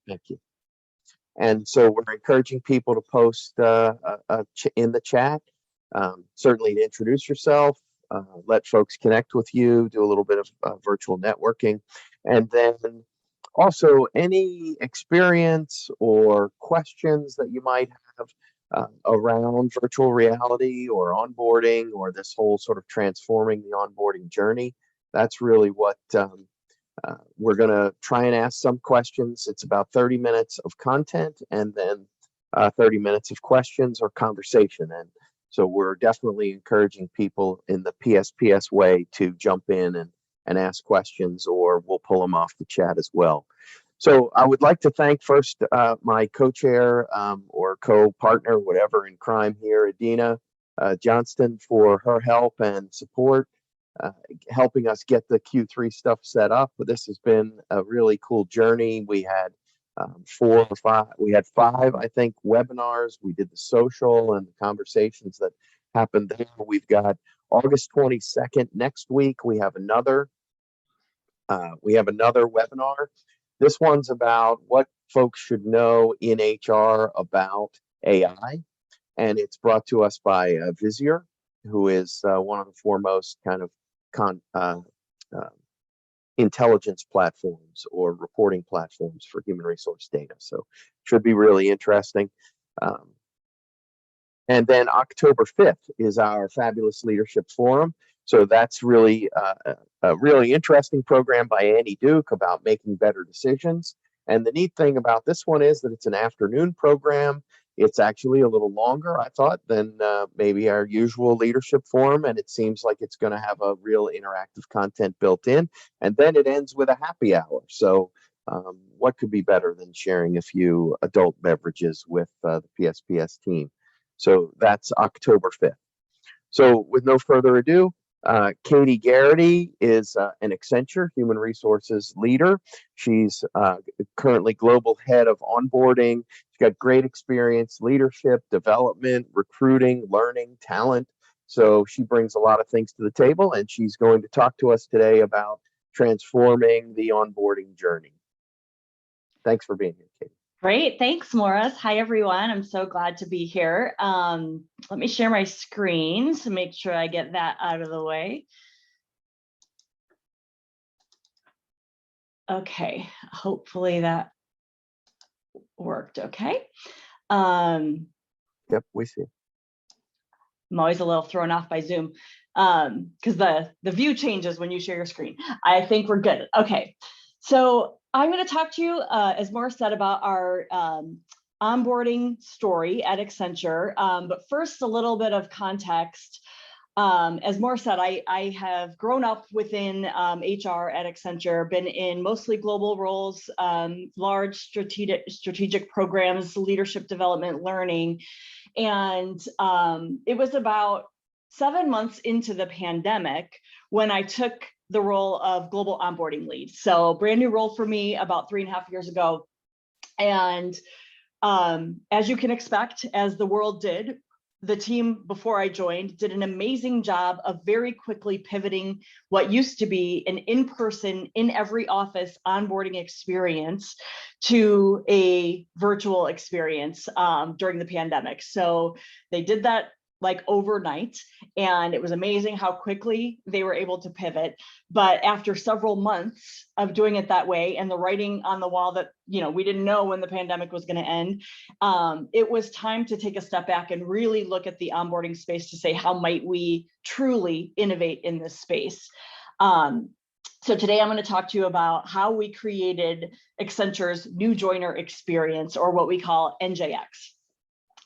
Thank you. And so we're encouraging people to post in the chat, certainly to introduce yourself, let folks connect with you, do a little bit of virtual networking, and then also any experience or questions that you might have around virtual reality or onboarding or this whole sort of transforming the onboarding journey. That's really what we're going to try and ask some questions. It's about 30 minutes of content and then 30 minutes of questions or conversation. And so we're definitely encouraging people in the PSPS way to jump in and ask questions, or we'll pull them off the chat as well. So I would like to thank first my co-chair or co-partner, whatever in crime here, Adina Johnston, for her help and support. Helping us get the Q3 stuff set up. But this has been a really cool journey. We had 4 or 5, we had 5, I think, webinars. We did the social and the conversations that happened there. We've got August 22nd next week. We have another webinar. This one's about what folks should know in HR about AI, and it's brought to us by Visier, who is one of the foremost kind of intelligence platforms or reporting platforms for human resource data. So should be really interesting. And then October 5th is our Fabulous Leadership Forum. So that's really a really interesting program by Andy Duke about making better decisions. And the neat thing about this one is that it's an afternoon program. It's actually a little longer, I thought, than maybe our usual leadership forum, and it seems like it's going to have a real interactive content built in. And then it ends with a happy hour. So what could be better than sharing a few adult beverages with the PSPS team? So that's October 5th. So with no further ado, Katie Garrity is an Accenture human resources leader. She's currently global head of onboarding. She's got great experience, leadership, development, recruiting, learning, talent. So she brings a lot of things to the table, and she's going to talk to us today about transforming the onboarding journey. Thanks for being here, Katie. Great, thanks, Morris. Hi, everyone. I'm so glad to be here. Let me share my screen to make sure I get that out of the way. Okay, hopefully that worked okay. Yep, we see. I'm always a little thrown off by Zoom because the view changes when you share your screen. I think we're good. Okay, so I'm going to talk to you, as Morris said, about our onboarding story at Accenture. But first, a little bit of context. As Morris said, I have grown up within HR at Accenture, been in mostly global roles, large strategic programs, leadership development, learning. And it was about 7 months into the pandemic when I took the role of global onboarding lead. So brand new role for me about 3.5 years ago. And as you can expect, as the world did, the team before I joined did an amazing job of very quickly pivoting what used to be an in-person, in every office onboarding experience to a virtual experience during the pandemic. So they did that like overnight, and it was amazing how quickly they were able to pivot. But after several months of doing it that way, and the writing on the wall that, you know, we didn't know when the pandemic was going to end, it was time to take a step back and really look at the onboarding space to say, how might we truly innovate in this space? So today I'm going to talk to you about how we created Accenture's new joiner experience, or what we call NJX.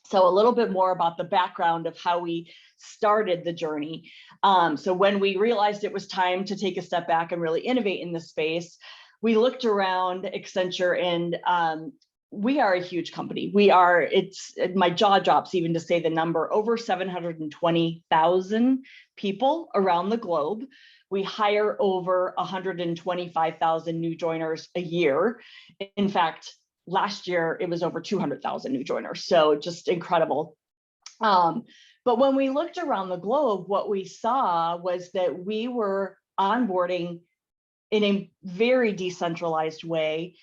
So a little bit more about the background of how we started the journey. So when we realized it was time to take a step back and really innovate in this space, we looked around Accenture, and we are a huge company. My jaw drops even to say the number, over 720,000 people around the globe. We hire over 125,000 new joiners a year. In fact, last year, it was over 200,000 new joiners, so just incredible. But when we looked around the globe, what we saw was that we were onboarding in a very decentralized way.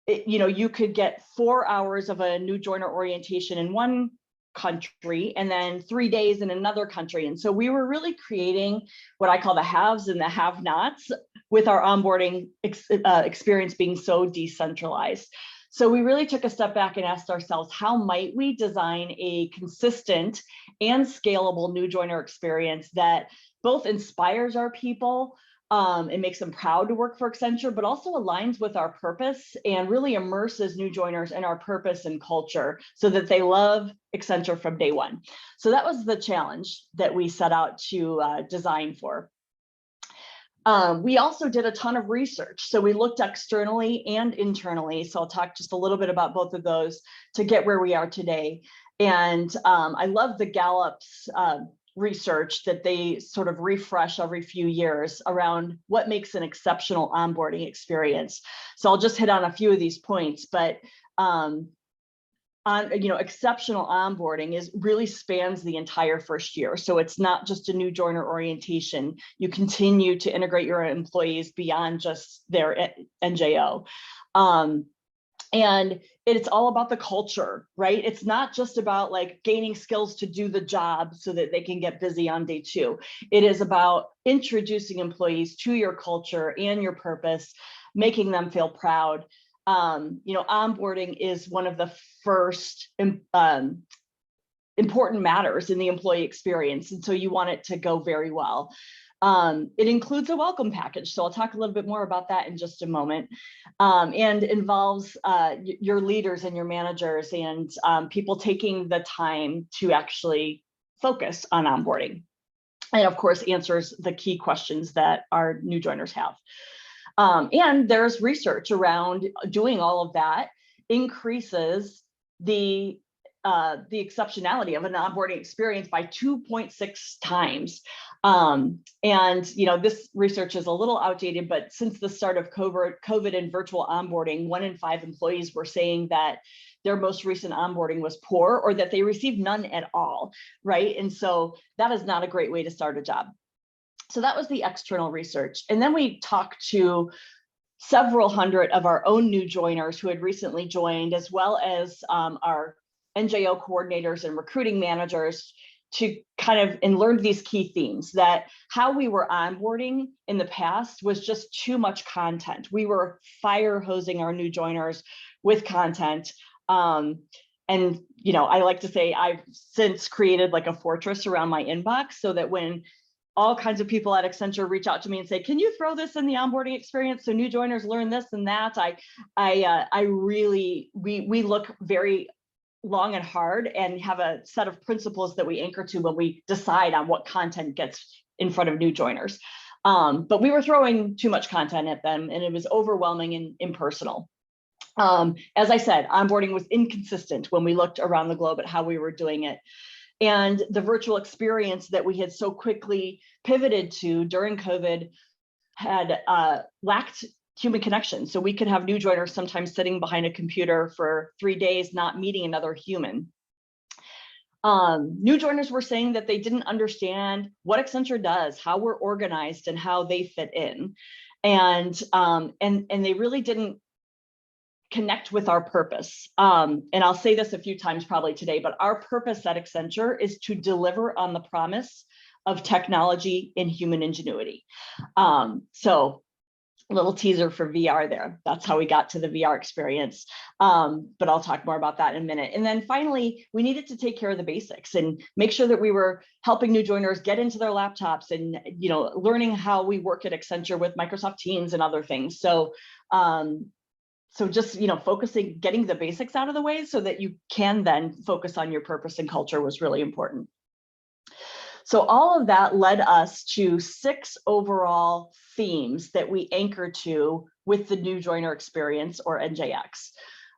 You could get 4 hours of a new joiner orientation in one country and then 3 days in another country. And so we were really creating what I call the haves and the have-nots with our onboarding experience being so decentralized. So we really took a step back and asked ourselves, how might we design a consistent and scalable new joiner experience that both inspires our people and makes them proud to work for Accenture, but also aligns with our purpose and really immerses new joiners in our purpose and culture so that they love Accenture from day one. So that was the challenge that we set out to design for. We also did a ton of research. So we looked externally and internally. So I'll talk just a little bit about both of those to get where we are today. And I love the Gallup's research that they sort of refresh every few years around what makes an exceptional onboarding experience. So I'll just hit on a few of these points, but exceptional onboarding really spans the entire first year. So it's not just a new joiner orientation. You continue to integrate your employees beyond just their NJO. And it's all about the culture, right? It's not just about like gaining skills to do the job so that they can get busy on day 2. It is about introducing employees to your culture and your purpose, making them feel proud. Onboarding is one of the first important matters in the employee experience. And so you want it to go very well. It includes a welcome package. So I'll talk a little bit more about that in just a moment, and involves your leaders and your managers and people taking the time to actually focus on onboarding. And of course, answers the key questions that our new joiners have. And there's research around doing all of that increases the exceptionality of an onboarding experience by 2.6 times. This research is a little outdated, but since the start of COVID and virtual onboarding, 1 in 5 employees were saying that their most recent onboarding was poor or that they received none at all, right? And so that is not a great way to start a job. So that was the external research. And then we talked to several hundred of our own new joiners who had recently joined, as well as our NJO coordinators and recruiting managers to and learned these key themes, that how we were onboarding in the past was just too much content. We were fire hosing our new joiners with content. I like to say I've since created like a fortress around my inbox so that when all kinds of people at Accenture reach out to me and say, can you throw this in the onboarding experience so new joiners learn this and that? We look very long and hard and have a set of principles that we anchor to when we decide on what content gets in front of new joiners. But we were throwing too much content at them and it was overwhelming and impersonal. As I said, onboarding was inconsistent when we looked around the globe at how we were doing it. And the virtual experience that we had so quickly pivoted to during COVID had lacked human connection. So we could have new joiners sometimes sitting behind a computer for 3 days, not meeting another human. New joiners were saying that they didn't understand what Accenture does, how we're organized, and how they fit in. And they really didn't connect with our purpose. And I'll say this a few times probably today, but our purpose at Accenture is to deliver on the promise of technology and human ingenuity. So a little teaser for VR there. That's how we got to the VR experience. But I'll talk more about that in a minute. And then finally, we needed to take care of the basics and make sure that we were helping new joiners get into their laptops and, learning how we work at Accenture with Microsoft Teams and other things. So just, focusing, getting the basics out of the way so that you can then focus on your purpose and culture was really important. So all of that led us to 6 overall themes that we anchor to with the new joiner experience, or NJX.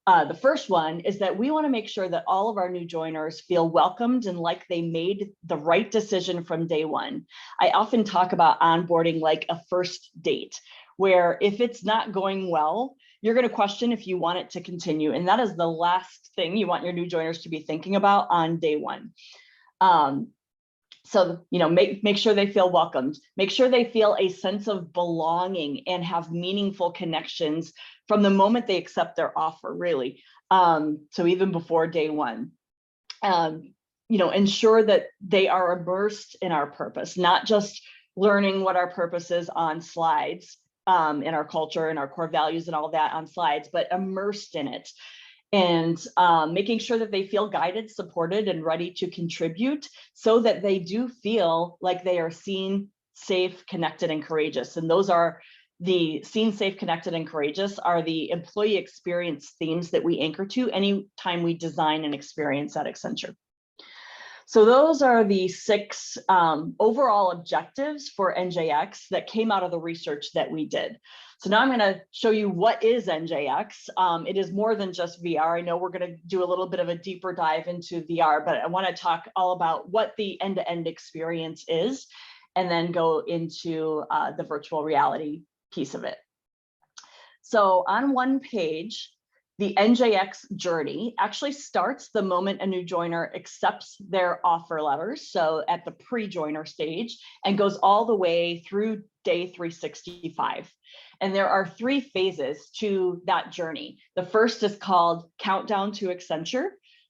The first one is that we want to make sure that all of our new joiners feel welcomed and like they made the right decision from day one. I often talk about onboarding like a first date, where if it's not going well, you're going to question if you want it to continue. And that is the last thing you want your new joiners to be thinking about on day one. So, make sure they feel welcomed, make sure they feel a sense of belonging and have meaningful connections from the moment they accept their offer, really. So even before day one, ensure that they are immersed in our purpose, not just learning what our purpose is on slides, in our culture and our core values and all that on slides, but immersed in it. And making sure that they feel guided, supported, and ready to contribute so that they do feel like they are seen, safe, connected, and courageous. And those are the seen, safe, connected, and courageous are the employee experience themes that we anchor to anytime we design an experience at Accenture. So those are the 6 overall objectives for NJX that came out of the research that we did. So now I'm going to show you what is NJX. It is more than just VR. I know we're going to do a little bit of a deeper dive into VR, but I want to talk all about what the end-to-end experience is, and then go into the virtual reality piece of it. So on one page, the NJX journey actually starts the moment a new joiner accepts their offer letters, so at the pre-joiner stage, and goes all the way through day 365. And there are 3 phases to that journey. The first is called Countdown to Accenture.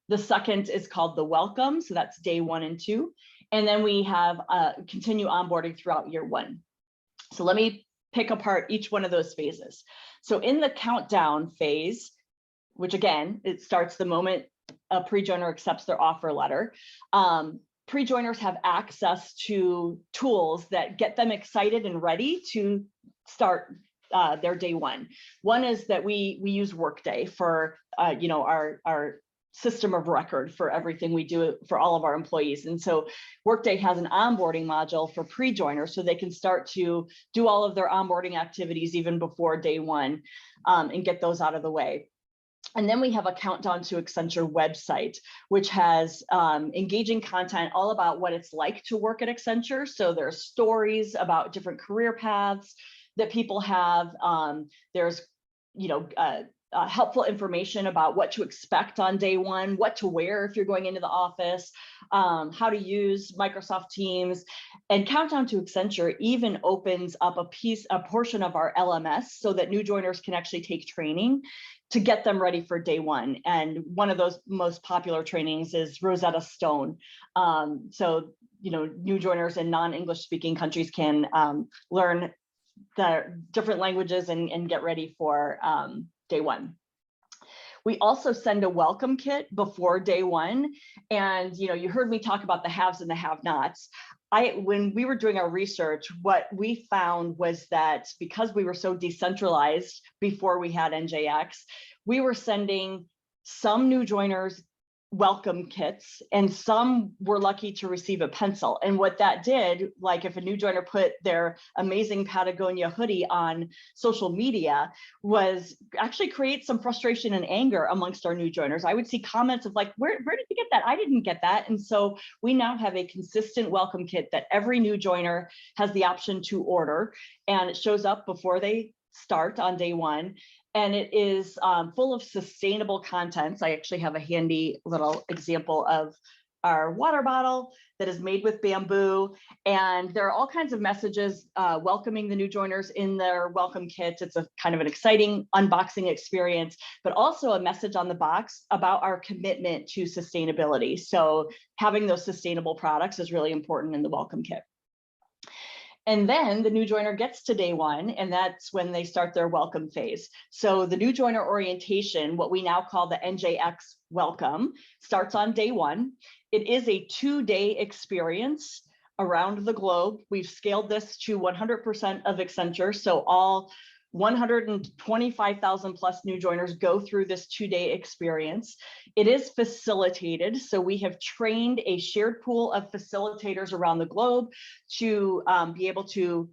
The second is called the Welcome, so that's day 1 and 2. And then we have continue onboarding throughout year 1. So let me pick apart each one of those phases. So in the countdown phase, which again, it starts the moment a pre-joiner accepts their offer letter. Pre-joiners have access to tools that get them excited and ready to start their day 1. One is that we use Workday for our system of record for everything we do for all of our employees. And so Workday has an onboarding module for pre-joiners so they can start to do all of their onboarding activities even before day 1 and get those out of the way. And then we have a Countdown to Accenture website, which has engaging content all about what it's like to work at Accenture. So there's stories about different career paths that people have. There's, helpful information about what to expect on day 1, what to wear if you're going into the office, how to use Microsoft Teams. And Countdown to Accenture even opens up a portion of our LMS so that new joiners can actually take training to get them ready for day 1. And one of those most popular trainings is Rosetta Stone. So, new joiners in non-English speaking countries can learn the different languages and get ready for day 1. We also send a welcome kit before day 1. And, you heard me talk about the haves and the have-nots. When we were doing our research, what we found was that because we were so decentralized before we had NJX, we were sending some new joiners welcome kits, and some were lucky to receive a pencil. And what that did, like if a new joiner put their amazing Patagonia hoodie on social media, was actually create some frustration and anger amongst our new joiners. I would see comments of like, where did you get that? I didn't get that. And so we now have a consistent welcome kit that every new joiner has the option to order, and it shows up before they start on day 1. And it is full of sustainable contents. I actually have a handy little example of our water bottle that is made with bamboo. And there are all kinds of messages welcoming the new joiners in their welcome kits. It's a kind of an exciting unboxing experience, but also a message on the box about our commitment to sustainability. So having those sustainable products is really important in the welcome kit. And then the new joiner gets to day 1, and that's when they start their welcome phase. So the new joiner orientation, what we now call the NJX welcome, starts on day 1. It is a 2-day experience around the globe. We've scaled this to 100% of Accenture. So all 125,000 plus new joiners go through this 2-day experience. It is facilitated. So we have trained a shared pool of facilitators around the globe to be able to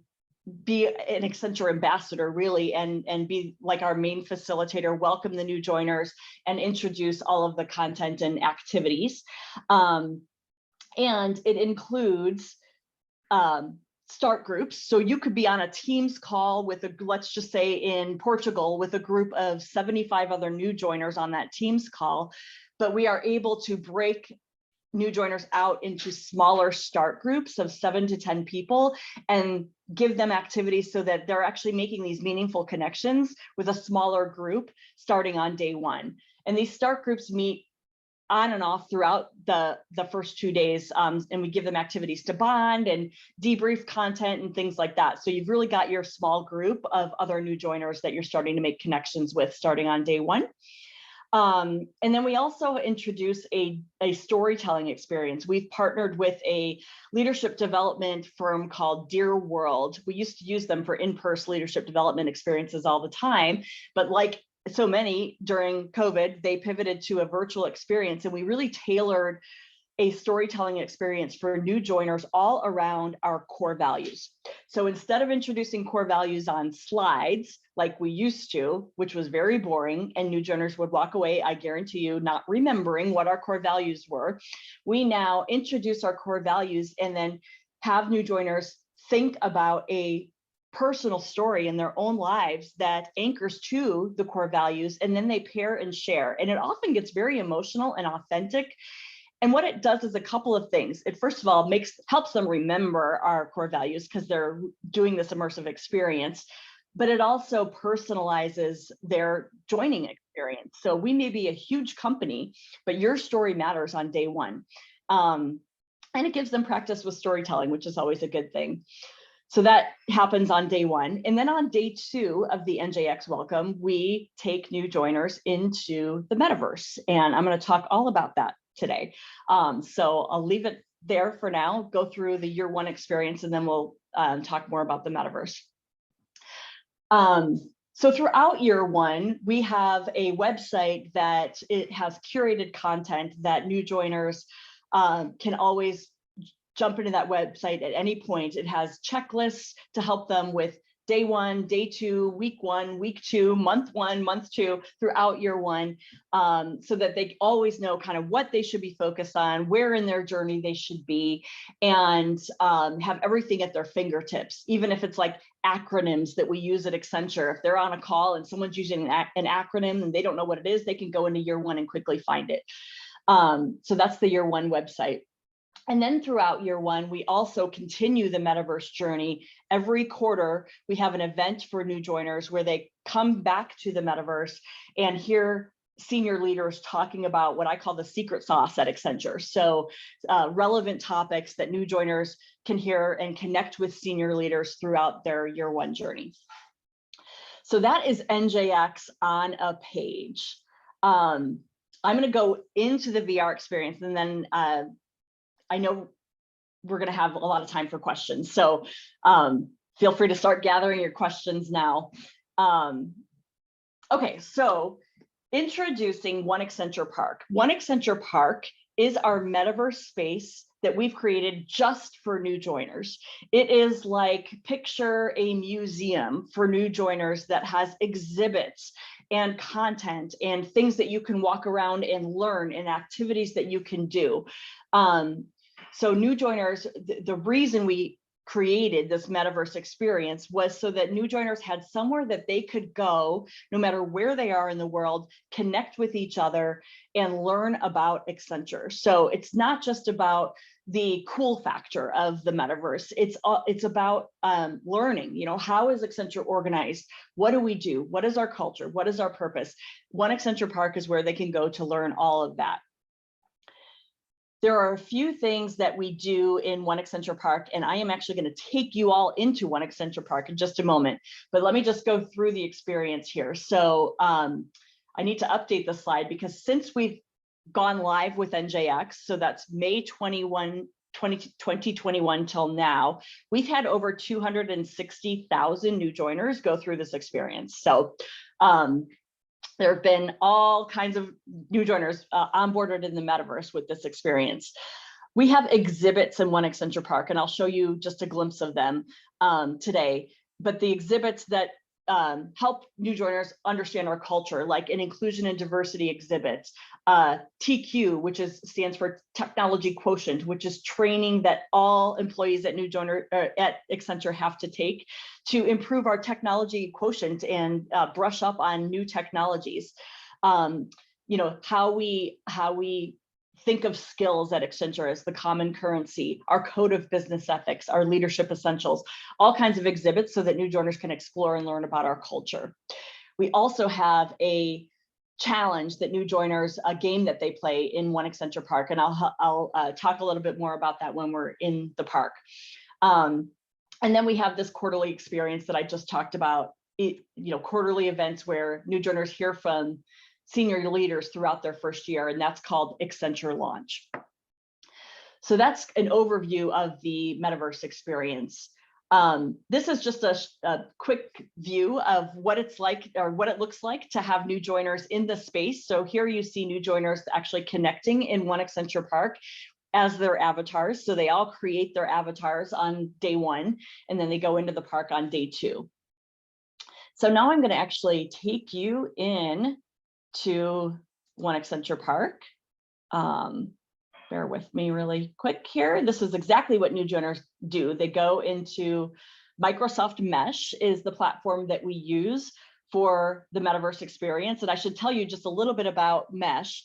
be an Accenture ambassador, really, and be like our main facilitator, welcome the new joiners, and introduce all of the content and activities. And it includes start groups. So you could be on a Teams call with let's just say in Portugal, with a group of 75 other new joiners on that Teams call, but we are able to break new joiners out into smaller start groups of 7 to 10 people and give them activities so that they're actually making these meaningful connections with a smaller group starting on day 1. And these start groups meet on and off throughout the first 2 days, and we give them activities to bond and debrief content and things like that. So you've really got your small group of other new joiners that you're starting to make connections with starting on day 1. And then we also introduce a storytelling experience. We've partnered with a leadership development firm called Dear World. We used to use them for in-person leadership development experiences all the time, but like so many during COVID, they pivoted to a virtual experience, and we really tailored a storytelling experience for new joiners all around our core values. So instead of introducing core values on slides like we used to, which was very boring, and new joiners would walk away, I guarantee you, not remembering what our core values were, we now introduce our core values and then have new joiners think about a personal story in their own lives that anchors to the core values, and then they pair and share. And it often gets very emotional and authentic. And what it does is a couple of things. It first of all helps them remember our core values because they're doing this immersive experience, but it also personalizes their joining experience. So we may be a huge company, but your story matters on day 1. And it gives them practice with storytelling, which is always a good thing. So that happens on day 1. And then on day 2 of the NJX Welcome, we take new joiners into the metaverse. And I'm going to talk all about that today. So I'll leave it there for now, go through the year 1 experience, and then we'll talk more about the metaverse. So throughout year 1, we have a website that it has curated content that new joiners can always jump into that website at any point. It has checklists to help them with day 1, day 2, week 1, week 2, month 1, month 2, throughout year 1, so that they always know kind of what they should be focused on, where in their journey they should be, and have everything at their fingertips, even if it's like acronyms that we use at Accenture. If they're on a call and someone's using an acronym and they don't know what it is, they can go into year 1 and quickly find it. So that's the year 1 website. And then throughout year 1, we also continue the metaverse journey. Every quarter, we have an event for new joiners where they come back to the metaverse and hear senior leaders talking about what I call the secret sauce at Accenture. So relevant topics that new joiners can hear and connect with senior leaders throughout their year 1 journey. So that is NJX on a page. I'm going to go into the VR experience, and then I know we're going to have a lot of time for questions, so feel free to start gathering your questions now. Okay, so introducing One Accenture Park. One Accenture Park is our metaverse space that we've created just for new joiners. It is like, picture a museum for new joiners that has exhibits and content and things that you can walk around and learn and activities that you can do. So new joiners, the reason we created this metaverse experience was so that new joiners had somewhere that they could go, no matter where they are in the world, connect with each other and learn about Accenture. So it's not just about the cool factor of the metaverse. It's about learning, how is Accenture organized? What do we do? What is our culture? What is our purpose? One Accenture Park is where they can go to learn all of that. There are a few things that we do in One Accenture Park, and I am actually going to take you all into One Accenture Park in just a moment, but let me just go through the experience here. So I need to update the slide because since we've gone live with NJX, so that's May 2021 till now, we've had over 260,000 new joiners go through this experience. So there have been all kinds of new joiners onboarded in the metaverse with this experience. We have exhibits in One Accenture Park, and I'll show you just a glimpse of them today. But the exhibits that help new joiners understand our culture, like an inclusion and diversity exhibit, TQ, which stands for Technology Quotient, which is training that all employees at at Accenture have to take to improve our technology quotient and brush up on new technologies. How we think of skills at Accenture as the common currency, our code of business ethics, our leadership essentials, all kinds of exhibits so that new joiners can explore and learn about our culture. We also have a challenge that new joiners, a game that they play in One Accenture Park, and I'll talk a little bit more about that when we're in the park. And then we have this quarterly experience that I just talked about, quarterly events where new joiners hear from senior leaders throughout their first year, and that's called Accenture Launch. So that's an overview of the metaverse experience. This is just a quick view of what it's like, or what it looks like to have new joiners in the space. So here you see new joiners actually connecting in One Accenture Park as their avatars. So they all create their avatars on day one, and then they go into the park on day two. So now I'm going to actually take you in to One Accenture Park. Bear with me really quick here. This is exactly what new joiners do. They go into Microsoft Mesh is the platform that we use for the metaverse experience. And I should tell you just a little bit about Mesh.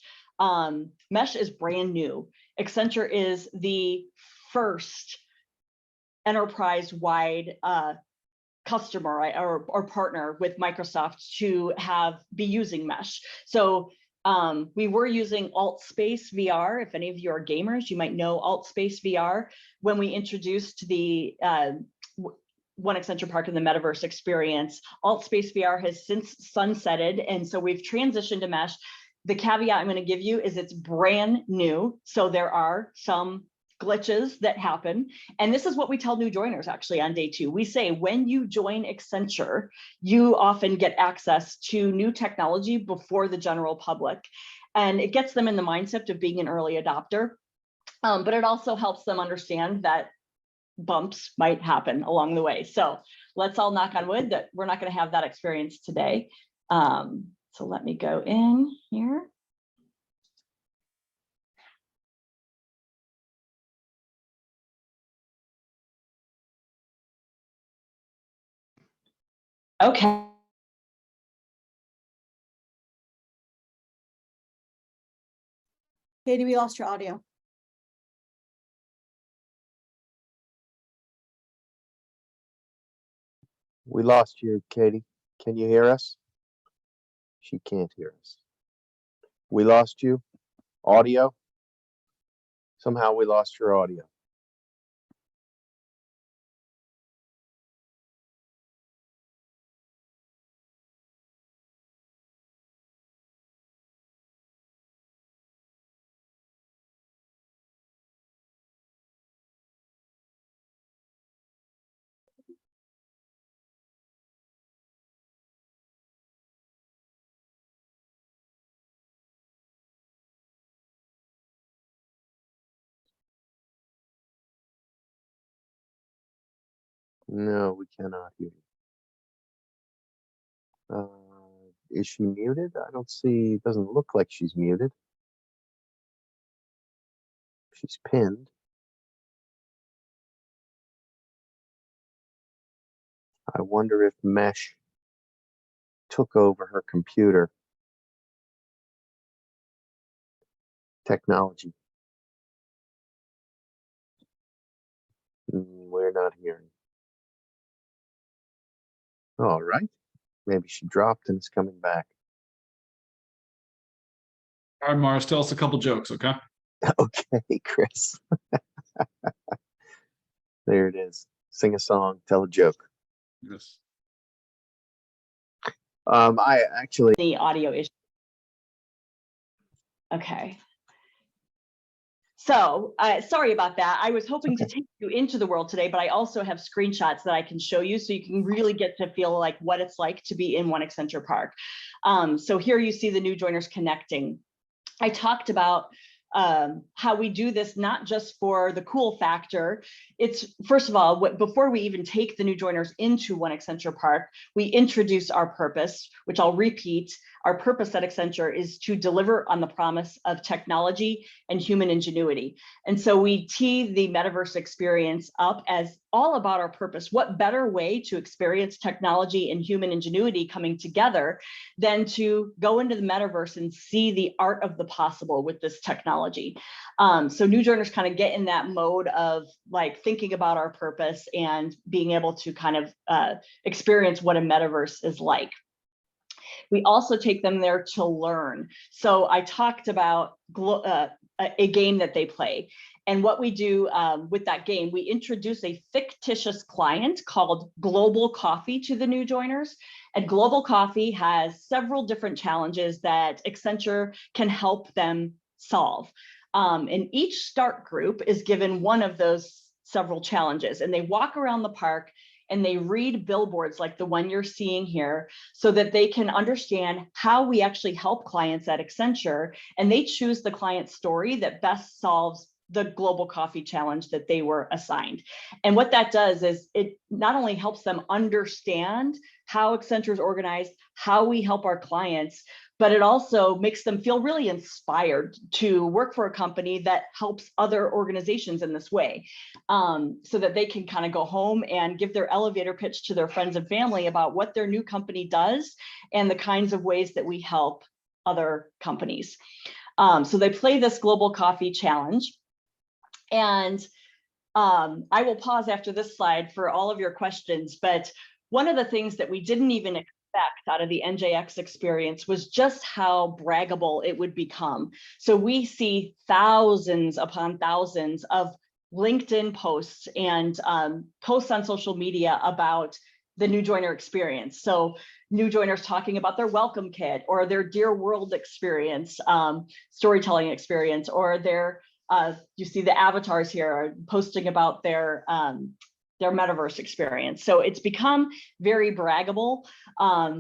Mesh is brand new. Accenture is the first enterprise-wide customer or partner with Microsoft to be using Mesh. So we were using AltSpace VR. If any of you are gamers, you might know AltSpace VR. When we introduced the One Accenture Park in the metaverse experience, AltSpace VR has since sunsetted, and so we've transitioned to Mesh. The caveat I'm going to give you is it's brand new, so there are some glitches that happen. And this is what we tell new joiners actually on day two. We say, when you join Accenture, you often get access to new technology before the general public. And it gets them in the mindset of being an early adopter. But it also helps them understand that bumps might happen along the way. So let's all knock on wood that we're not going to have that experience today. So let me go in here. Okay. Katie, we lost your audio. We lost you, Katie. Can you hear us? She can't hear us. We lost you. Audio. Somehow we lost your audio. No, we cannot hear you. Is she muted? I don't see, it doesn't look like she's muted. She's pinned. I wonder if Mesh took over her computer. Technology. We're not hearing. All right. Maybe she dropped and is coming back. All right, Mars, tell us a couple jokes, okay? Okay, Chris. There it is. Sing a song, tell a joke. Yes. I actually. The audio issue. Okay. So sorry about that. I was hoping to take you into the world today, but I also have screenshots that I can show you so you can really get to feel like what it's like to be in One Accenture Park. So here you see the new joiners connecting. I talked about how we do this, not just for the cool factor. It's, first of all, before we even take the new joiners into One Accenture Park, we introduce our purpose, which I'll repeat. Our purpose at Accenture is to deliver on the promise of technology and human ingenuity. And so we tee the metaverse experience up as all about our purpose. What better way to experience technology and human ingenuity coming together than to go into the metaverse and see the art of the possible with this technology. So new joiners kind of get in that mode of like thinking about our purpose and being able to kind of experience what a metaverse is like. We also take them there to learn. So I talked about a game that they play. And what we do with that game, we introduce a fictitious client called Global Coffee to the new joiners. And Global Coffee has several different challenges that Accenture can help them solve. And each start group is given one of those several challenges, and they walk around the park and they read billboards like the one you're seeing here so that they can understand how we actually help clients at Accenture, and they choose the client story that best solves the Global Coffee challenge that they were assigned. And what that does is it not only helps them understand how Accenture is organized, how we help our clients, but it also makes them feel really inspired to work for a company that helps other organizations in this way, so that they can kind of go home and give their elevator pitch to their friends and family about what their new company does and the kinds of ways that we help other companies. So they play this Global Coffee challenge. And I will pause after this slide for all of your questions, but one of the things that we didn't even expect out of the NJX experience was just how braggable it would become. So we see thousands upon thousands of LinkedIn posts and posts on social media about the new joiner experience. So new joiners talking about their welcome kit or their Dear World experience, storytelling experience, or their you see the avatars here are posting about their metaverse experience. So it's become very braggable,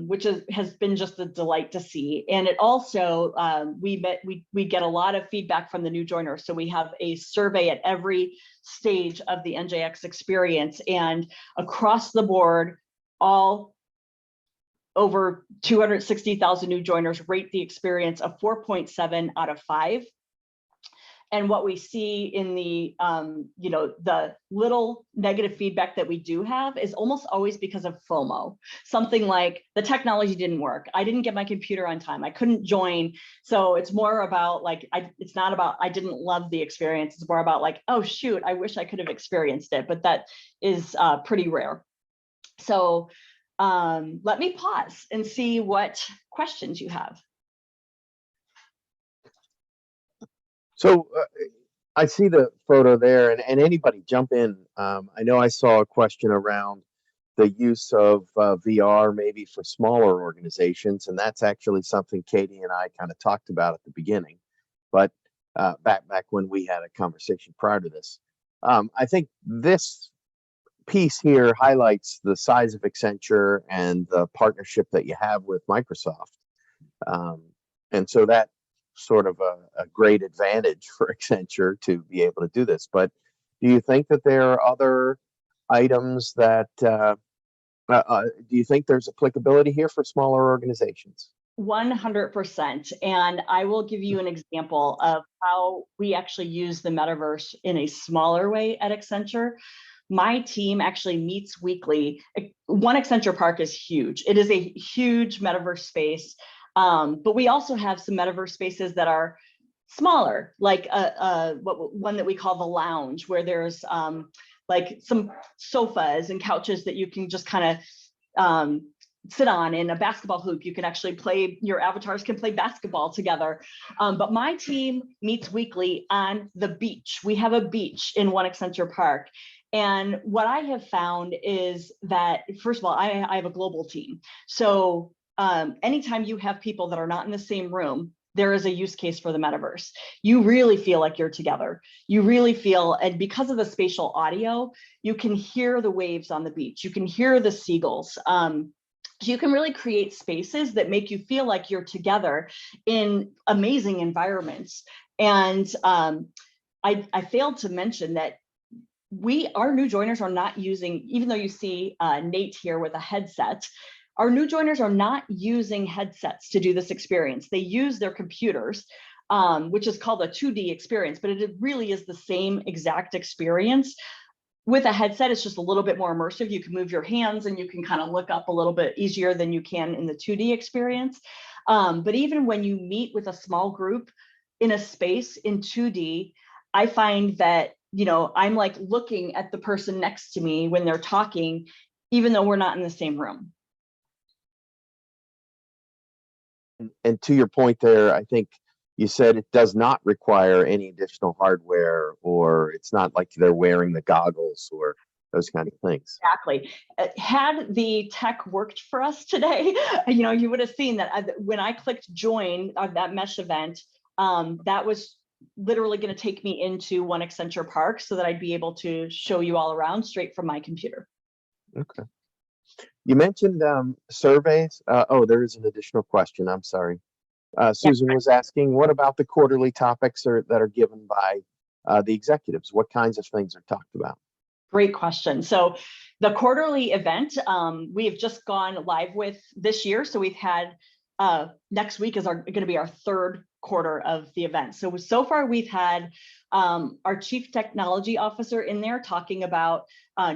which has been just a delight to see. And it also, we get a lot of feedback from the new joiners. So we have a survey at every stage of the NJX experience, and across the board, all over 260,000 new joiners rate the experience a 4.7 out of 5. And what we see in the, the little negative feedback that we do have is almost always because of FOMO. Something like the technology didn't work. I didn't get my computer on time. I couldn't join. So it's more about like, it's not about, I didn't love the experience. It's more about like, oh shoot, I wish I could have experienced it, but that is pretty rare. So let me pause and see what questions you have. So I see the photo there, and anybody jump in. I know I saw a question around the use of VR maybe for smaller organizations, and that's actually something Katie and I kind of talked about at the beginning, but back when we had a conversation prior to this. I think this piece here highlights the size of Accenture and the partnership that you have with Microsoft. And so that sort of a great advantage for Accenture to be able to do this. But do you think that there are other items that, do you think there's applicability here for smaller organizations? 100%. And I will give you an example of how we actually use the metaverse in a smaller way at Accenture. My team actually meets weekly. One Accenture Park is huge. It is a huge metaverse space. But we also have some metaverse spaces that are smaller, like one that we call the lounge, where there's like some sofas and couches that you can just kind of sit on, in a basketball hoop. You can actually play, your avatars can play basketball together. But my team meets weekly on the beach. We have a beach in One Accenture Park. And what I have found is that, first of all, I have a global team. So anytime you have people that are not in the same room, there is a use case for the metaverse. You really feel like you're together. You really feel, and because of the spatial audio, you can hear the waves on the beach. You can hear the seagulls. You can really create spaces that make you feel like you're together in amazing environments. And I failed to mention that our new joiners are not using, even though you see Nate here with a headset, our new joiners are not using headsets to do this experience. They use their computers, which is called a 2D experience, but it really is the same exact experience. with a headset, it's just a little bit more immersive. You can move your hands and you can kind of look up a little bit easier than you can in the 2D experience. But even when you meet with a small group in a space in 2D, I find that, you know, I'm like looking at the person next to me when they're talking, even though we're not in the same room. And to your point there, I think you said it does not require any additional hardware, or it's not like they're wearing the goggles or those kind of things. Exactly. Had the tech worked for us today, you know, you would have seen that when I clicked join that mesh event, that was literally going to take me into One Accenture Park so that I'd be able to show you all around straight from my computer. Okay. You mentioned surveys. Oh, there is an additional question. I'm sorry. Susan was asking, what about the quarterly topics that are given by the executives? What kinds of things are talked about? Great question. So the quarterly event, we have just gone live with this year. So we've had next week is going to be our third quarter of the event. So far we've had our chief technology officer in there talking about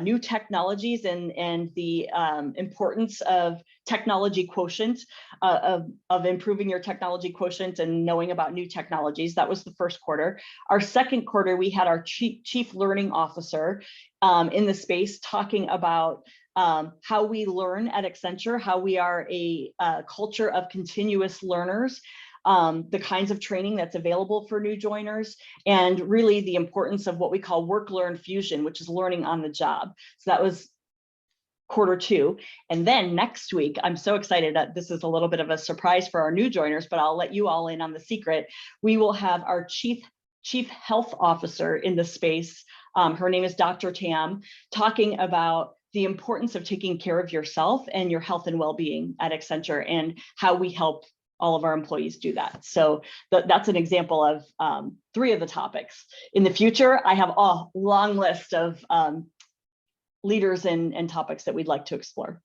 new technologies and the importance of technology quotient, of improving your technology quotient and knowing about new technologies. That was the first quarter. Our second quarter, we had our chief learning officer in the space talking about how we learn at Accenture, how we are a culture of continuous learners, the kinds of training that's available for new joiners, and really the importance of what we call work-learn fusion, which is learning on the job. So that was quarter two. And then next week, I'm so excited that this is a little bit of a surprise for our new joiners, but I'll let you all in on the secret. We will have our chief health officer in the space. Her name is Dr. Tam, talking about the importance of taking care of yourself and your health and well-being at Accenture and how we help all of our employees do that. So that's an example of 3 of the topics. In the future, I have a long list of leaders and topics that we'd like to explore.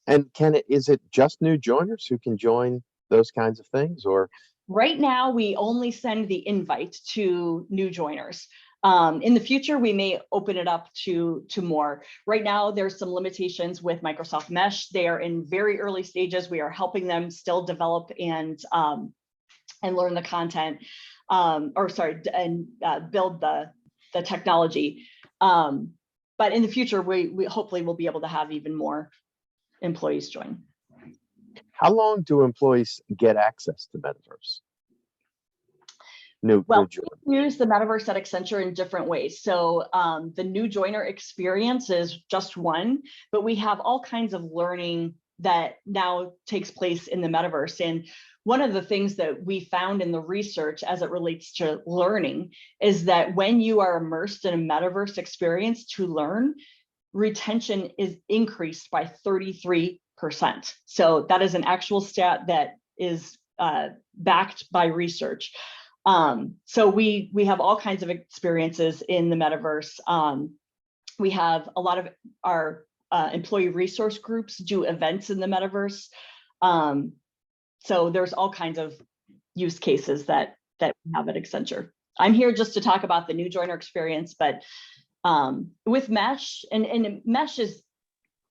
And is it just new joiners who can join those kinds of things, or? Right now, we only send the invite to new joiners. In the future, we may open it up to more. Right now, there's some limitations with Microsoft Mesh. They are in very early stages. We are helping them still develop and learn the content, and build the technology. But in the future, we hopefully will be able to have even more employees join. How long do employees get access to Metaverse? Well, we use the Metaverse at Accenture in different ways. So the new joiner experience is just one, but we have all kinds of learning that now takes place in the Metaverse. And one of the things that we found in the research as it relates to learning is that when you are immersed in a Metaverse experience to learn, retention is increased by 33%. So that is an actual stat that is backed by research. So we have all kinds of experiences in the Metaverse. We have a lot of our employee resource groups do events in the Metaverse. So there's all kinds of use cases that we have at Accenture. I'm here just to talk about the new joiner experience, but with Mesh, and Mesh is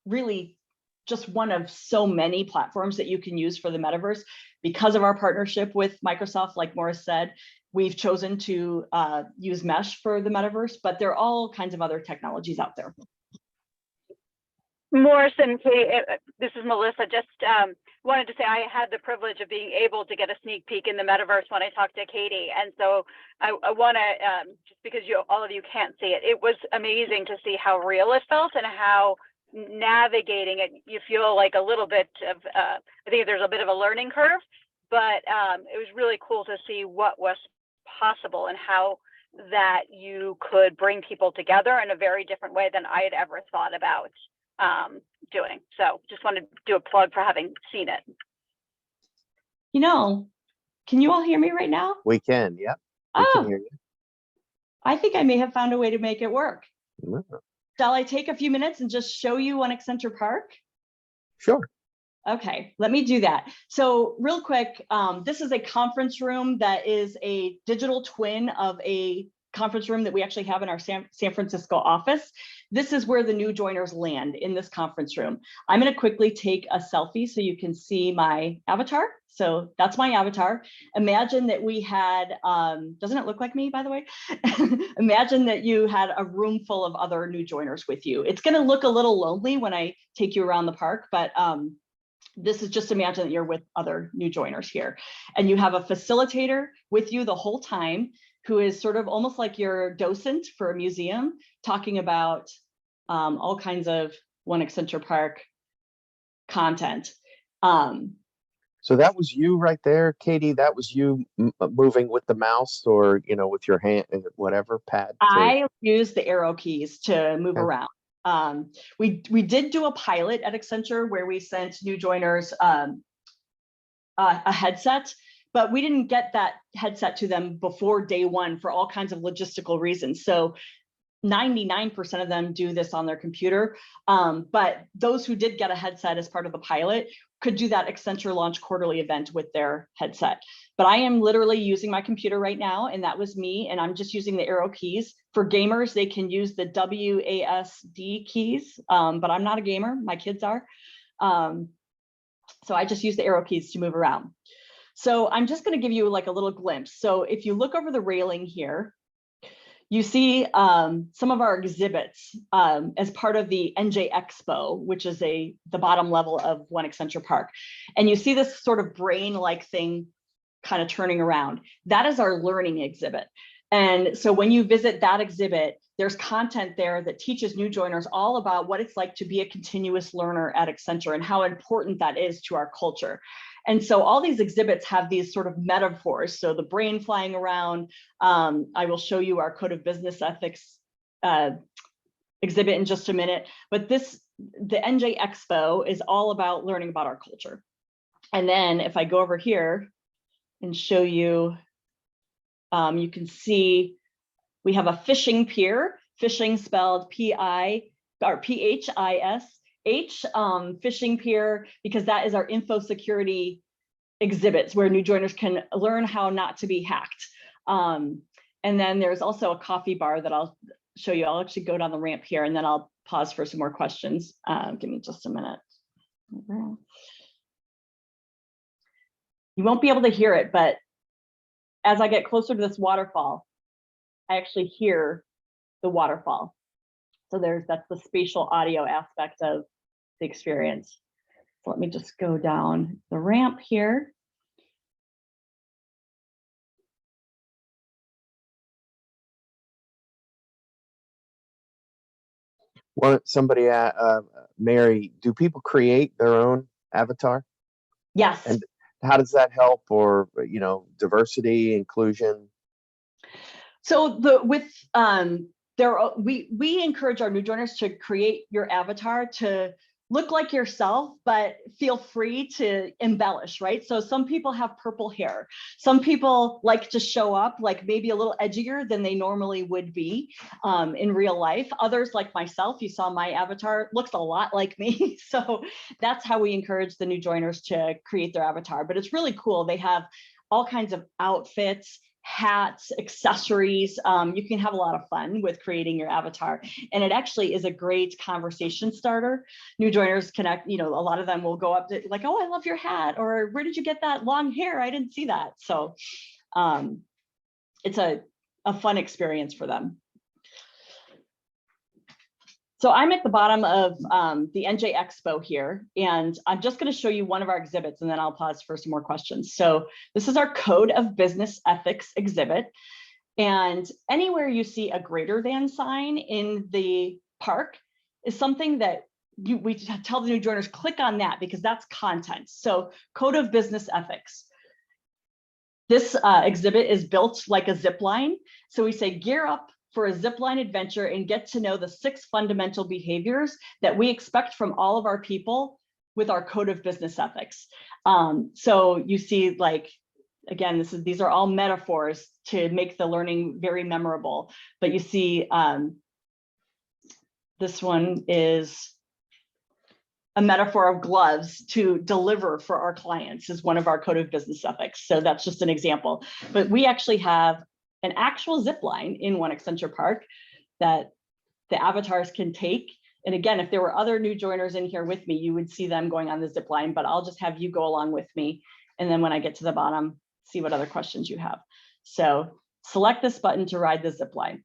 really just one of so many platforms that you can use for the Metaverse. Because of our partnership with Microsoft, like Morris said, we've chosen to use Mesh for the Metaverse, but there are all kinds of other technologies out there. Morris and Katie, this is Melissa. Just wanted to say I had the privilege of being able to get a sneak peek in the Metaverse when I talked to Katie. And so I want to, just because all of you can't see it, it was amazing to see how real it felt and how navigating it, you feel like a little bit of, I think there's a bit of a learning curve, but it was really cool to see what was possible and how that you could bring people together in a very different way than I had ever thought about doing. So just wanted to do a plug for having seen it. You know, can you all hear me right now? We can, yep. We can hear you. I think I may have found a way to make it work. No. Shall I take a few minutes and just show you One Accenture Park? Sure. Okay, let me do that. So real quick, this is a conference room that is a digital twin of a conference room that we actually have in our San Francisco office. This is where the new joiners land, in this conference room. I'm going to quickly take a selfie so you can see my avatar. So that's my avatar. Imagine that we had, doesn't it look like me, by the way? Imagine that you had a room full of other new joiners with you. It's going to look a little lonely when I take you around the park, but this is just imagine that you're with other new joiners here, and you have a facilitator with you the whole time, who is sort of almost like your docent for a museum, talking about all kinds of One Accenture Park content. So that was you right there, Katie. That was you moving with the mouse, or with your hand, whatever pad. I use the arrow keys to move Okay. around. We did do a pilot at Accenture where we sent new joiners a headset, but we didn't get that headset to them before day one for all kinds of logistical reasons. So 99% of them do this on their computer, but those who did get a headset as part of the pilot could do that Accenture Launch Quarterly event with their headset. But I am literally using my computer right now, and that was me, and I'm just using the arrow keys. For gamers, they can use the WASD keys, but I'm not a gamer, my kids are. So I just use the arrow keys to move around. So I'm just going to give you like a little glimpse. So if you look over the railing here, you see some of our exhibits as part of the NJ Expo, which is the bottom level of One Accenture Park. And you see this sort of brain-like thing kind of turning around. That is our learning exhibit. And so when you visit that exhibit, there's content there that teaches new joiners all about what it's like to be a continuous learner at Accenture and how important that is to our culture. And so all these exhibits have these sort of metaphors. So the brain flying around, I will show you our Code of Business Ethics exhibit in just a minute. But the NJ Expo is all about learning about our culture. And then if I go over here and show you, you can see we have a fishing pier, fishing spelled P-I or P-H-I-S-H, fishing pier, because that is our info security exhibits where new joiners can learn how not to be hacked. And then there's also a coffee bar that I'll show you. I'll actually go down the ramp here and then I'll pause for some more questions. Give me just a minute. You won't be able to hear it, but as I get closer to this waterfall, I actually hear the waterfall. So that's the spatial audio aspect of the experience. So let me just go down the ramp here. Somebody, Mary, do people create their own avatar? Yes. And how does that help, or diversity, inclusion? So we encourage our new joiners to create your avatar to look like yourself, but feel free to embellish, right? So some people have purple hair. Some people like to show up like maybe a little edgier than they normally would be in real life. Others, like myself, you saw my avatar, looks a lot like me. So that's how we encourage the new joiners to create their avatar. But it's really cool. They have all kinds of outfits, hats, accessories. You can have a lot of fun with creating your avatar. And it actually is a great conversation starter. New joiners connect, a lot of them will go up to like, oh, I love your hat, or where did you get that long hair? I didn't see that. So it's a fun experience for them. So I'm at the bottom of the NJ Expo here, and I'm just going to show you one of our exhibits, and then I'll pause for some more questions. So this is our Code of Business Ethics exhibit. And anywhere you see a greater than sign in the park is something that we tell the new joiners, click on that because that's content. So Code of Business Ethics. This exhibit is built like a zip line. So we say, gear up for a zipline adventure and get to know the 6 fundamental behaviors that we expect from all of our people with our Code of Business Ethics. So you see, like, again, these are all metaphors to make the learning very memorable. But you see, this one is a metaphor of gloves to deliver for our clients is one of our Code of Business Ethics. So that's just an example. But we actually have an actual zip line in One Accenture Park that the avatars can take. And again, if there were other new joiners in here with me, you would see them going on the zip line, but I'll just have you go along with me. And then when I get to the bottom, see what other questions you have. So select this button to ride the zip line.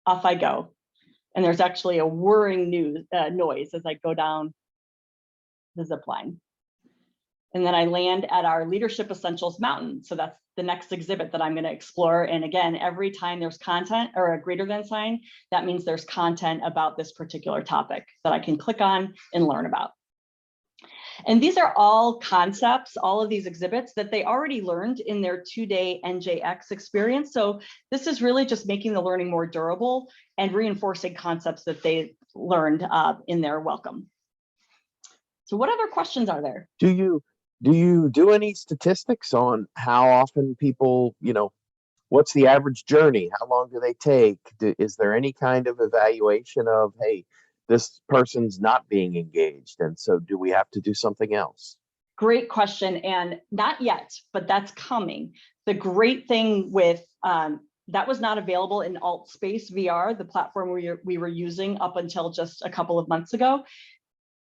Off I go. And there's actually a whirring noise as I go down the zip line. And then I land at our Leadership Essentials Mountain. So that's the next exhibit that I'm going to explore. And again, every time there's content or a greater than sign, that means there's content about this particular topic that I can click on and learn about. And these are all concepts, all of these exhibits that they already learned in their 2-day NJX experience. So this is really just making the learning more durable and reinforcing concepts that they learned in their welcome. So what other questions are there? Do you do any statistics on how often people, what's the average journey? How long do they take? Is there any kind of evaluation of, hey, this person's not being engaged, and so do we have to do something else? Great question, and not yet, but that's coming. The great thing with that was not available in AltSpace VR, the platform we were using up until just a couple of months ago.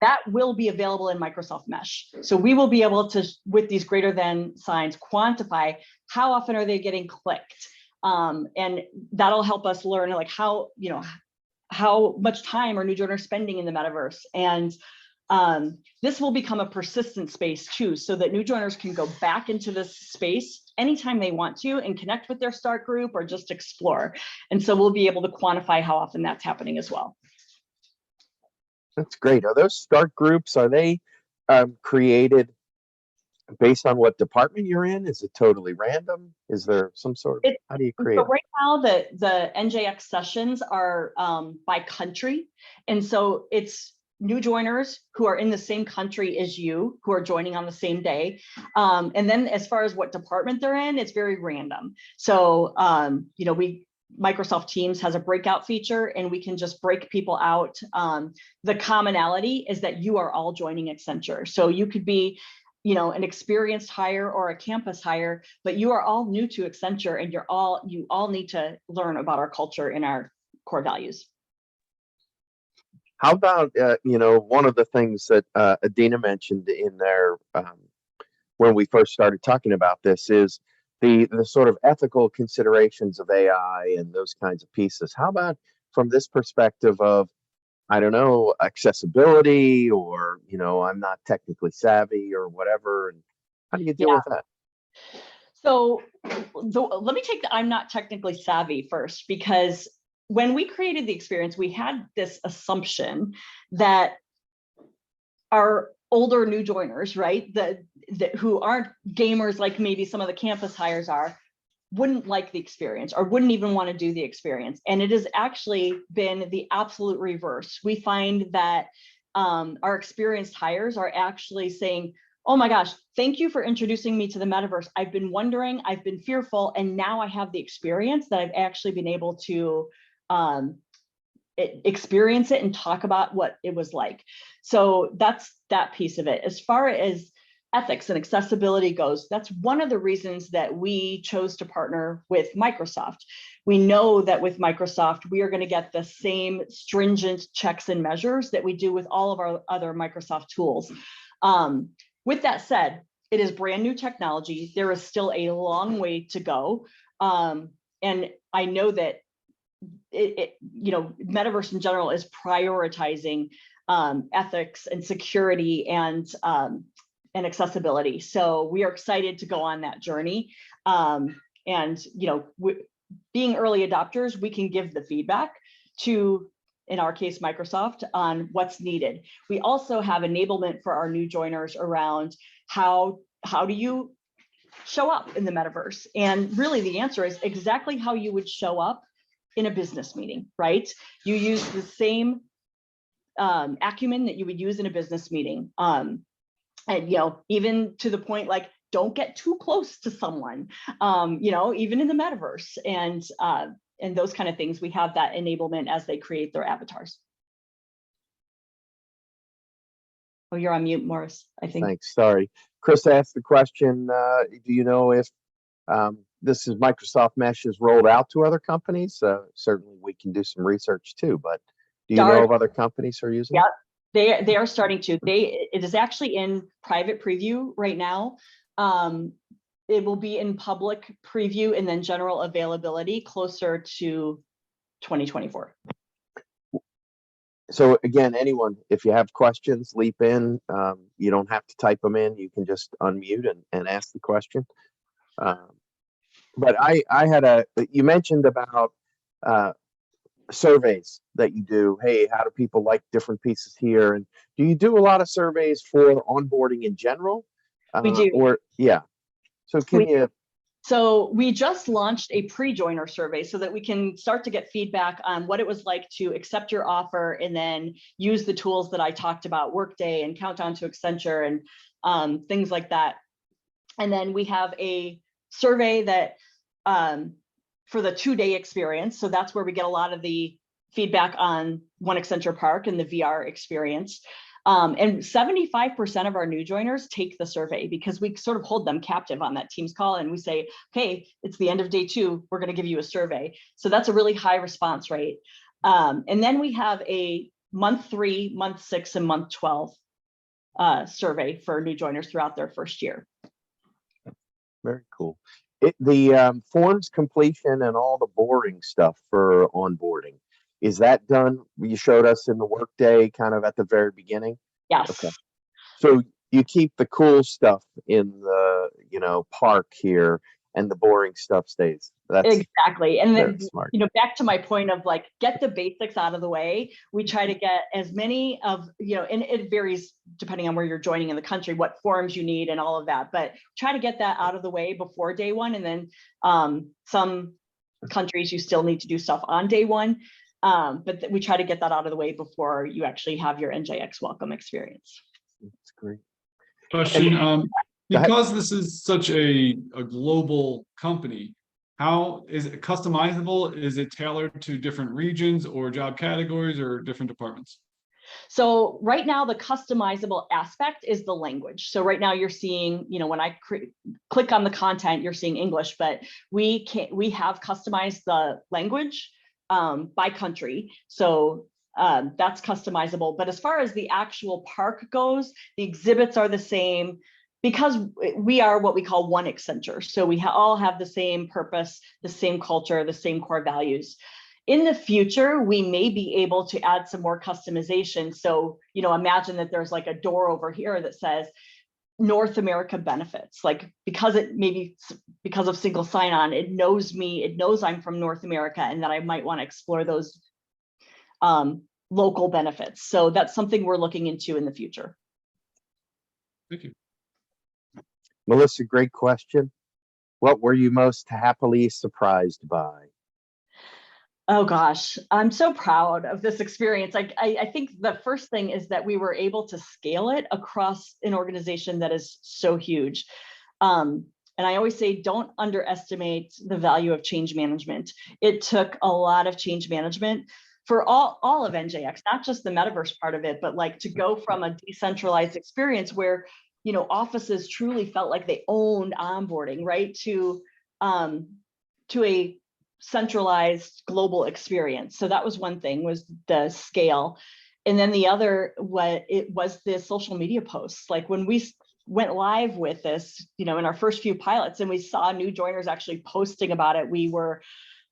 That will be available in Microsoft Mesh. So we will be able to, with these greater than signs, quantify how often are they getting clicked. And that'll help us learn like how much time are new joiners spending in the metaverse. And this will become a persistent space too, so that new joiners can go back into this space anytime they want to and connect with their start group or just explore. And so we'll be able to quantify how often that's happening as well. That's great. Are those start groups, are they created based on what department you're in? Is it totally random? Is there some sort of, how do you create? So right now, the NJX sessions are by country. And so it's new joiners who are in the same country as you, who are joining on the same day. And then as far as what department they're in, it's very random. So, Microsoft Teams has a breakout feature and we can just break people out. The commonality is that you are all joining Accenture. So you could be, an experienced hire or a campus hire, but you are all new to Accenture and you all need to learn about our culture and our core values. How about, one of the things that Adina mentioned in there when we first started talking about this is the sort of ethical considerations of AI and those kinds of pieces. How about from this perspective of, I don't know, accessibility or, I'm not technically savvy or whatever, and how do you deal with that? So let me take the I'm not technically savvy first, because when we created the experience, we had this assumption that our older new joiners, right, who aren't gamers like maybe some of the campus hires are, wouldn't like the experience or wouldn't even want to do the experience. And it has actually been the absolute reverse. We find that our experienced hires are actually saying, oh my gosh, thank you for introducing me to the metaverse. I've been wondering, I've been fearful, and now I have the experience that I've actually been able to experience it and talk about what it was like. So that's that piece of it. As far as ethics and accessibility goes, that's one of the reasons that we chose to partner with Microsoft. We know that with Microsoft, we are going to get the same stringent checks and measures that we do with all of our other Microsoft tools. With that said, it is brand new technology. There is still a long way to go. And I know that metaverse in general is prioritizing ethics and security and accessibility. So we are excited to go on that journey. Being early adopters, we can give the feedback to, in our case, Microsoft, on what's needed. We also have enablement for our new joiners around how do you show up in the metaverse? And really the answer is exactly how you would show up in a business meeting, right? You use the same acumen that you would use in a business meeting. And even to the point like, don't get too close to someone, even in the metaverse and those kind of things. We have that enablement as they create their avatars. Oh, you're on mute, Morris, I think. Thanks, sorry. Chris asked the question, do you know if this is Microsoft Mesh is rolled out to other companies. Certainly we can do some research too, but do you know of other companies who are using it? They are starting to. It is actually in private preview right now. It will be in public preview and then general availability closer to 2024. So again, anyone, if you have questions, leap in. You don't have to type them in. You can just unmute and ask the question. But you mentioned about surveys that you do. Hey, how do people like different pieces here? And do you do a lot of surveys for onboarding in general? We do. So can you? So we just launched a pre-joiner survey so that we can start to get feedback on what it was like to accept your offer and then use the tools that I talked about, Workday and Countdown to Accenture and things like that. And then we have a survey that for the 2-day experience. So that's where we get a lot of the feedback on One Accenture Park and the VR experience. And 75% of our new joiners take the survey because we sort of hold them captive on that Teams call and we say, okay, it's the end of day 2, we're going to give you a survey. So that's a really high response rate. And then we have a month 3, month 6, and month 12 survey for new joiners throughout their first year. Very cool. The forms completion and all the boring stuff for onboarding, is that done? You showed us in the Workday kind of at the very beginning. Yes. Okay. So you keep the cool stuff in the park here, and the boring stuff stays. That's exactly. And then smart. Back to my point of like, get the basics out of the way. We try to get as many of and it varies depending on where you're joining in the country, what forms you need and all of that, but try to get that out of the way before day 1. And then some countries you still need to do stuff on day 1. But we try to get that out of the way before you actually have your NJX welcome experience. That's great. Question, because this is such a global company, how is it customizable? Is it tailored to different regions or job categories or different departments? So right now, the customizable aspect is the language. So right now you're seeing, when I click on the content, you're seeing English, but we have customized the language by country. So that's customizable. But as far as the actual park goes, the exhibits are the same because we are what we call One Accenture. So we all have the same purpose, the same culture, the same core values. In the future, we may be able to add some more customization. So, imagine that there's like a door over here that says North America benefits, like because of single sign-on, it knows me, it knows I'm from North America and that I might want to explore those local benefits. So that's something we're looking into in the future. Thank you. Melissa, great question. What were you most happily surprised by? Oh gosh, I'm so proud of this experience. I think the first thing is that we were able to scale it across an organization that is so huge. And I always say, don't underestimate the value of change management. It took a lot of change management for all of NJX, not just the metaverse part of it, but like to go from a decentralized experience where offices truly felt like they owned onboarding, right, to a centralized global experience. So that was one thing, was the scale. And then the other, was the social media posts. Like when we went live with this, in our first few pilots and we saw new joiners actually posting about it, we were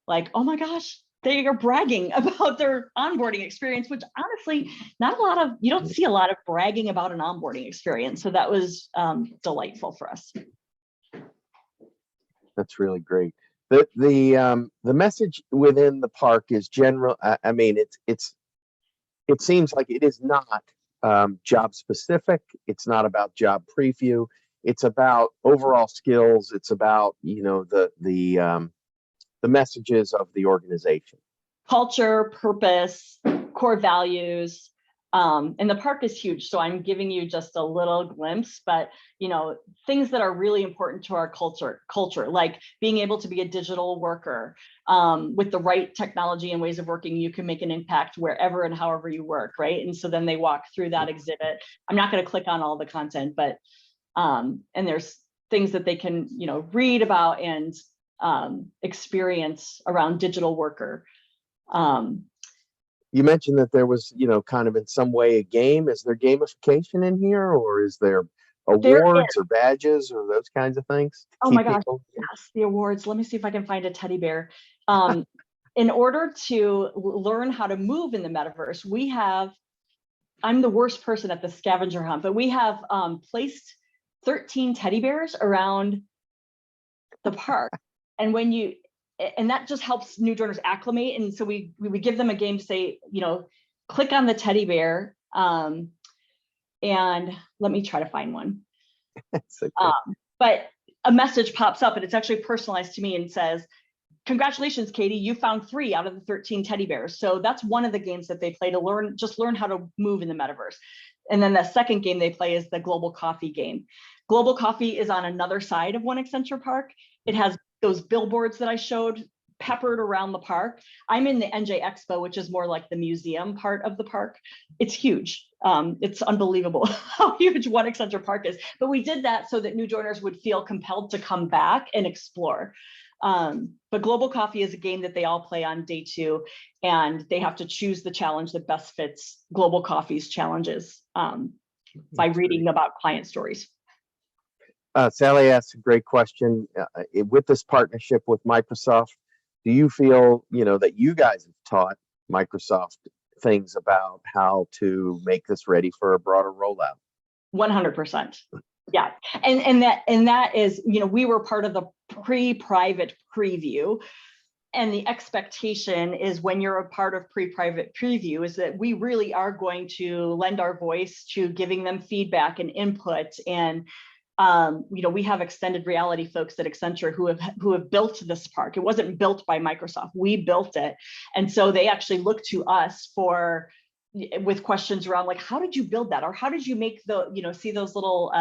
like, oh my gosh, they are bragging about their onboarding experience, which honestly, you don't see a lot of bragging about an onboarding experience. So that was delightful for us. That's really great. The message within the park is general. I mean, it seems like it is not job specific. It's not about job preview. It's about overall skills. It's about the messages of the organization. Culture, purpose, core values. And the park is huge, so I'm giving you just a little glimpse, but things that are really important to our culture, like being able to be a digital worker with the right technology and ways of working, you can make an impact wherever and however you work, right? And so then they walk through that exhibit. I'm not going to click on all the content, but and there's things that they can read about and experience around digital worker. You mentioned that there was, kind of in some way a game. Is there gamification in here, or is there awards or badges or those kinds of things? Oh my gosh, yes, the awards. Let me see if I can find a teddy bear. In order to learn how to move in the metaverse, I'm the worst person at the scavenger hunt, but we have placed 13 teddy bears around the park. And that just helps new joiners acclimate. And so we give them a game to say, click on the teddy bear. And let me try to find one. Okay. But a message pops up and it's actually personalized to me and says, congratulations, Katie, you found 3 out of the 13 teddy bears. So that's one of the games that they play to learn how to move in the metaverse. And then the second game they play is the Global Coffee game. Global Coffee is on another side of One Accenture Park. It has those billboards that I showed peppered around the park. I'm in the NJ Expo, which is more like the museum part of the park. It's huge. It's unbelievable how huge One Accenture Park is. But we did that so that new joiners would feel compelled to come back and explore. But Global Coffee is a game that they all play on day 2, and they have to choose the challenge that best fits Global Coffee's challenges by reading about client stories. Sally asked a great question. With this partnership with Microsoft, do you feel, that you guys have taught Microsoft things about how to make this ready for a broader rollout? 100%. Yeah. And that is, we were part of the pre-private preview. And the expectation is when you're a part of pre-private preview is that we really are going to lend our voice to giving them feedback and input. And we have extended reality folks at Accenture who have built this park. It wasn't built by Microsoft. We built it. And so they actually look to us with questions around like, how did you build that? Or how did you make see those little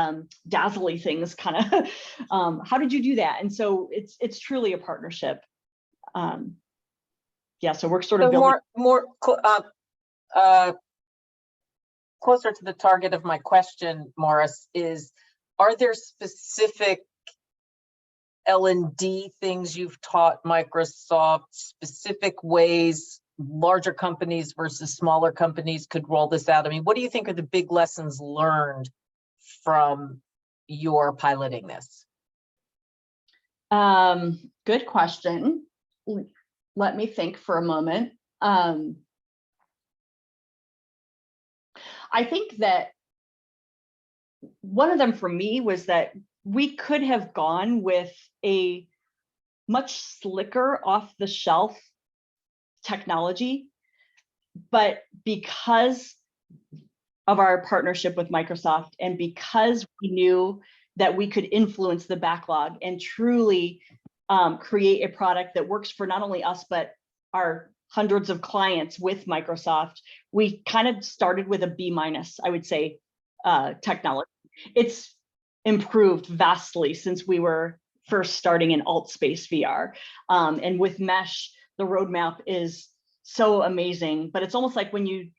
dazzly things kind of, how did you do that? And so it's truly a partnership. So we're sort of building closer to the target of my question, Morris, is, are there specific L&D things you've taught Microsoft, specific ways larger companies versus smaller companies could roll this out? I mean, what do you think are the big lessons learned from your piloting this? Good question. Let me think for a moment. I think that one of them for me was that we could have gone with a much slicker off-the-shelf technology, but because of our partnership with Microsoft and because we knew that we could influence the backlog and truly create a product that works for not only us, but our hundreds of clients with Microsoft, we kind of started with a B-, I would say, technology. It's improved vastly since we were first starting in alt space VR. And with Mesh, the roadmap is so amazing, but it's almost like when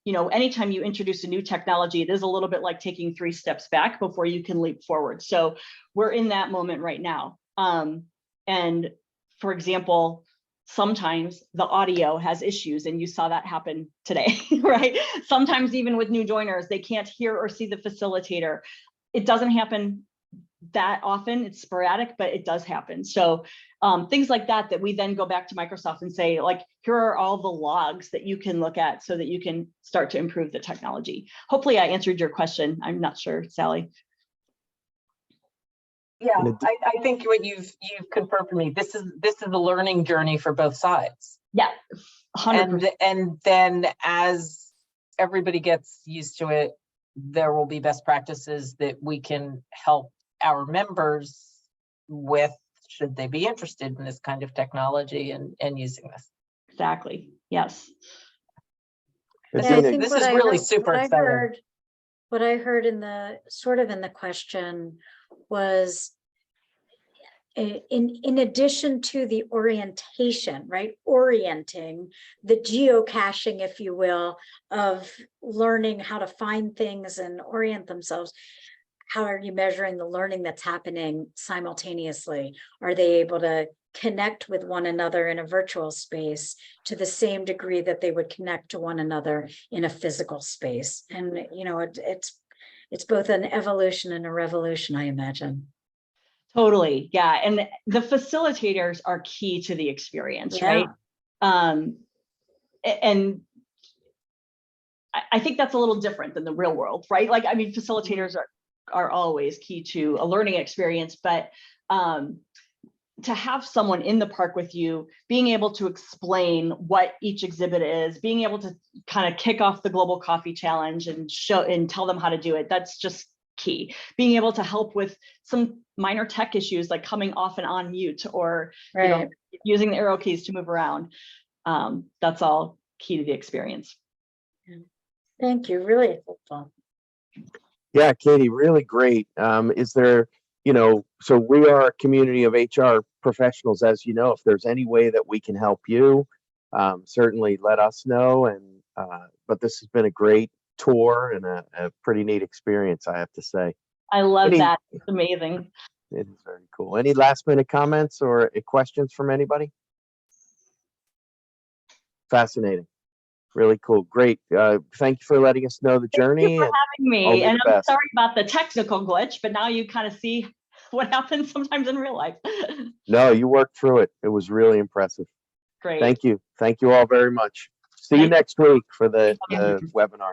anytime you introduce a new technology, it is a little bit like taking 3 steps back before you can leap forward. So we're in that moment right now. And for example, sometimes the audio has issues, and you saw that happen today, right? Sometimes even with new joiners, they can't hear or see the facilitator. It doesn't happen that often, it's sporadic, but it does happen. So things like that we then go back to Microsoft and say, like, here are all the logs that you can look at so that you can start to improve the technology. Hopefully I answered your question. I'm not sure, Sally. Yeah, I think what you've confirmed for me, this is a learning journey for both sides. Yeah, 100%. And then as everybody gets used to it, there will be best practices that we can help our members with, should they be interested in this kind of technology and using this. Exactly. Yes. This is really super exciting. What I heard in the question was, in addition to the orientation, right? Orienting the geocaching, if you will, of learning how to find things and orient themselves. How are you measuring the learning that's happening simultaneously? Are they able to connect with one another in a virtual space to the same degree that they would connect to one another in a physical space. And, you know, it's both an evolution and a revolution, I imagine. Totally. Yeah. And the facilitators are key to the experience, Yeah. right? And I think that's a little different than the real world, right? Like, I mean, facilitators are always key to a learning experience, but to have someone in the park with you, being able to explain what each exhibit is, being able to kind of kick off the Global Coffee Challenge and show and tell them how to do it, that's just key. Being able to help with some minor tech issues like coming off and on mute, or you know, using the arrow keys to move around. That's all key to the experience. Thank you. Really helpful. Yeah, Katie, really great. Is there, you know, so we are a community of HR professionals, as you know. If there's any way that we can help you, certainly let us know. And but this has been a great tour and a pretty neat experience, I have to say. I love that. It's amazing. It is very cool. Any last minute comments or questions from anybody? Fascinating. Really cool. Great. Thank you for letting us know the journey. Thank you for having me. And I'm best. sorry about the technical glitch, but now you kind of see what happens sometimes in real life. No, you worked through it. It was really impressive. Great. Thank you. Thank you all very much. See you next week for the webinar.